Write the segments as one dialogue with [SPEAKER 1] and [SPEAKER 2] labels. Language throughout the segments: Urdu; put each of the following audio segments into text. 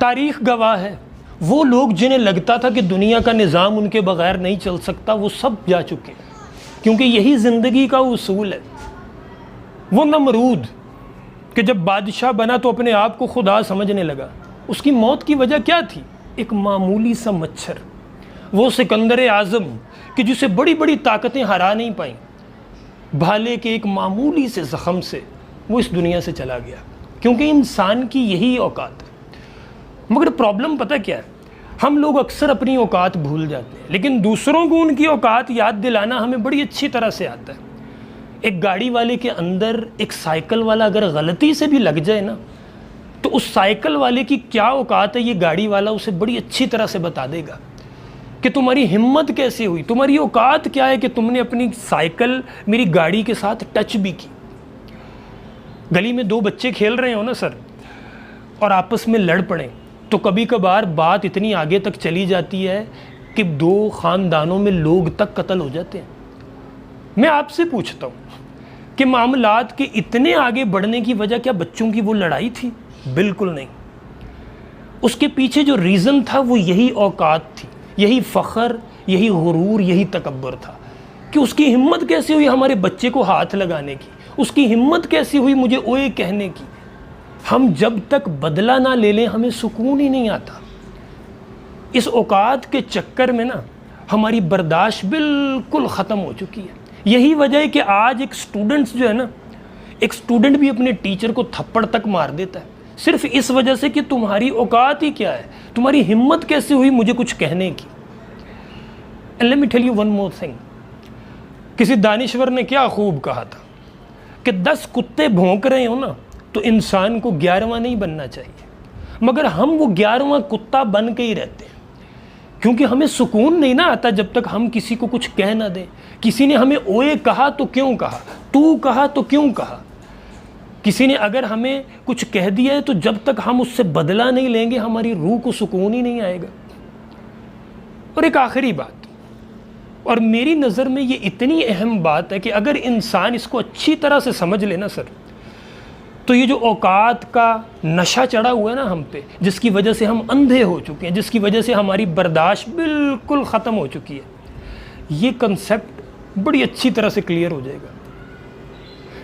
[SPEAKER 1] تاریخ گواہ ہے، وہ لوگ جنہیں لگتا تھا کہ دنیا کا نظام ان کے بغیر نہیں چل سکتا، وہ سب جا چکے ہیں، کیونکہ یہی زندگی کا اصول ہے۔ وہ نمرود کہ جب بادشاہ بنا تو اپنے آپ کو خدا سمجھنے لگا، اس کی موت کی وجہ کیا تھی؟ ایک معمولی سا مچھر۔ وہ سکندر اعظم کہ جسے بڑی بڑی طاقتیں ہرا نہیں پائیں، بھالے کے ایک معمولی سے زخم سے وہ اس دنیا سے چلا گیا، کیونکہ انسان کی یہی اوقات ہے۔ مگر پرابلم پتہ کیا ہے؟ ہم لوگ اکثر اپنی اوقات بھول جاتے ہیں، لیکن دوسروں کو ان کی اوقات یاد دلانا ہمیں بڑی اچھی طرح سے آتا ہے۔ ایک گاڑی والے کے اندر ایک سائیکل والا اگر غلطی سے بھی لگ جائے نا، تو اس سائیکل والے کی کیا اوقات ہے یہ گاڑی والا اسے بڑی اچھی طرح سے بتا دے گا کہ تمہاری ہمت کیسے ہوئی، تمہاری اوقات کیا ہے کہ تم نے اپنی سائیکل میری گاڑی کے ساتھ ٹچ بھی کی۔ گلی میں دو بچے کھیل رہے ہو نا سر، اور آپس میں لڑ پڑیں، تو کبھی کبھار بات اتنی آگے تک چلی جاتی ہے کہ دو خاندانوں میں لوگ تک قتل ہو جاتے ہیں۔ میں آپ سے پوچھتا ہوں کہ معاملات کے اتنے آگے بڑھنے کی وجہ کیا بچوں کی وہ لڑائی تھی؟ بالکل نہیں۔ اس کے پیچھے جو ریزن تھا وہ یہی اوقات تھی، یہی فخر، یہی غرور، یہی تکبر تھا کہ اس کی ہمت کیسے ہوئی ہمارے بچے کو ہاتھ لگانے کی، اس کی ہمت کیسی ہوئی مجھے اوئے کہنے کی۔ ہم جب تک بدلہ نہ لے لیں ہمیں سکون ہی نہیں آتا۔ اس اوقات کے چکر میں نا ہماری برداشت بالکل ختم ہو چکی ہے۔ یہی وجہ ہے کہ آج ایک اسٹوڈنٹس جو ہے نا، ایک اسٹوڈنٹ بھی اپنے ٹیچر کو تھپڑ تک مار دیتا ہے، صرف اس وجہ سے کہ تمہاری اوقات ہی کیا ہے، تمہاری ہمت کیسے ہوئی مجھے کچھ کہنے کی۔ And let me tell you one more thing، کسی دانشور نے کیا خوب کہا تھا کہ 10 کتے بھونک رہے ہو نا تو انسان کو 11واں نہیں بننا چاہیے، مگر ہم وہ 11واں کتا بن کے ہی رہتے ہیں، کیونکہ ہمیں سکون نہیں نہ آتا جب تک ہم کسی کو کچھ کہہ نہ دیں۔ کسی نے ہمیں اوئے کہا تو کیوں کہا، تو کہا تو کیوں کہا، کسی نے اگر ہمیں کچھ کہہ دیا ہے تو جب تک ہم اس سے بدلہ نہیں لیں گے ہماری روح کو سکون ہی نہیں آئے گا۔ اور ایک آخری بات، اور میری نظر میں یہ اتنی اہم بات ہے کہ اگر انسان اس کو اچھی طرح سے سمجھ لے نا سر، تو یہ جو اوقات کا نشہ چڑھا ہوا ہے نا ہم پہ، جس کی وجہ سے ہم اندھے ہو چکے ہیں، جس کی وجہ سے ہماری برداشت بالکل ختم ہو چکی ہے، یہ کنسیپٹ بڑی اچھی طرح سے کلیئر ہو جائے گا۔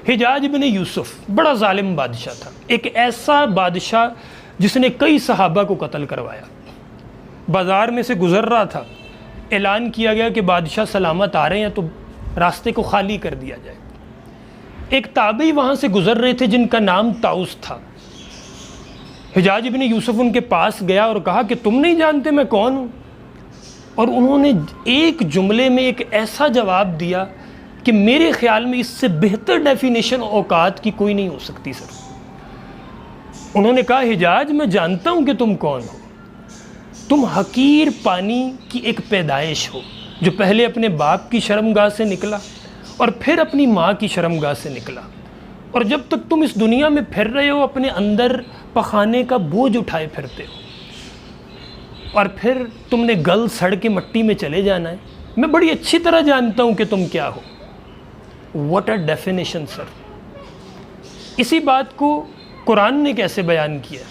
[SPEAKER 1] حجاج بن یوسف بڑا ظالم بادشاہ تھا، ایک ایسا بادشاہ جس نے کئی صحابہ کو قتل کروایا۔ بازار میں سے گزر رہا تھا، اعلان کیا گیا کہ بادشاہ سلامت آ رہے ہیں تو راستے کو خالی کر دیا جائے۔ ایک تابعی وہاں سے گزر رہے تھے جن کا نام طاؤس تھا۔ حجاج بن یوسف ان کے پاس گیا اور کہا کہ تم نہیں جانتے میں کون ہوں؟ اور انہوں نے ایک جملے میں ایک ایسا جواب دیا کہ میرے خیال میں اس سے بہتر ڈیفینیشن اوقات کی کوئی نہیں ہو سکتی سر۔ انہوں نے کہا حجاج میں جانتا ہوں کہ تم کون ہو، تم حقیر پانی کی ایک پیدائش ہو جو پہلے اپنے باپ کی شرمگاہ سے نکلا اور پھر اپنی ماں کی شرمگاہ سے نکلا، اور جب تک تم اس دنیا میں پھر رہے ہو اپنے اندر پخانے کا بوجھ اٹھائے پھرتے ہو، اور پھر تم نے گل سڑ کے مٹی میں چلے جانا ہے۔ میں بڑی اچھی طرح جانتا ہوں کہ تم کیا ہو۔ واٹ اے ڈیفینیشن سر۔ اسی بات کو قرآن نے کیسے بیان کیا؟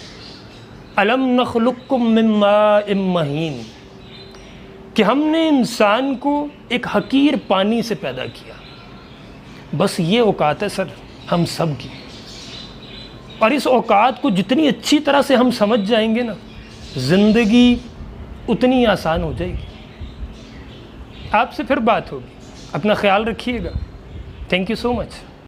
[SPEAKER 1] الم نخلقکم من ماء مہین، کہ ہم نے انسان کو ایک حقیر پانی سے پیدا کیا۔ بس یہ اوقات ہے سر ہم سب کی، اور اس اوقات کو جتنی اچھی طرح سے ہم سمجھ جائیں گے نا زندگی اتنی آسان ہو جائے گی۔ آپ سے پھر بات ہوگی، اپنا خیال رکھیے گا۔ Thank you so much.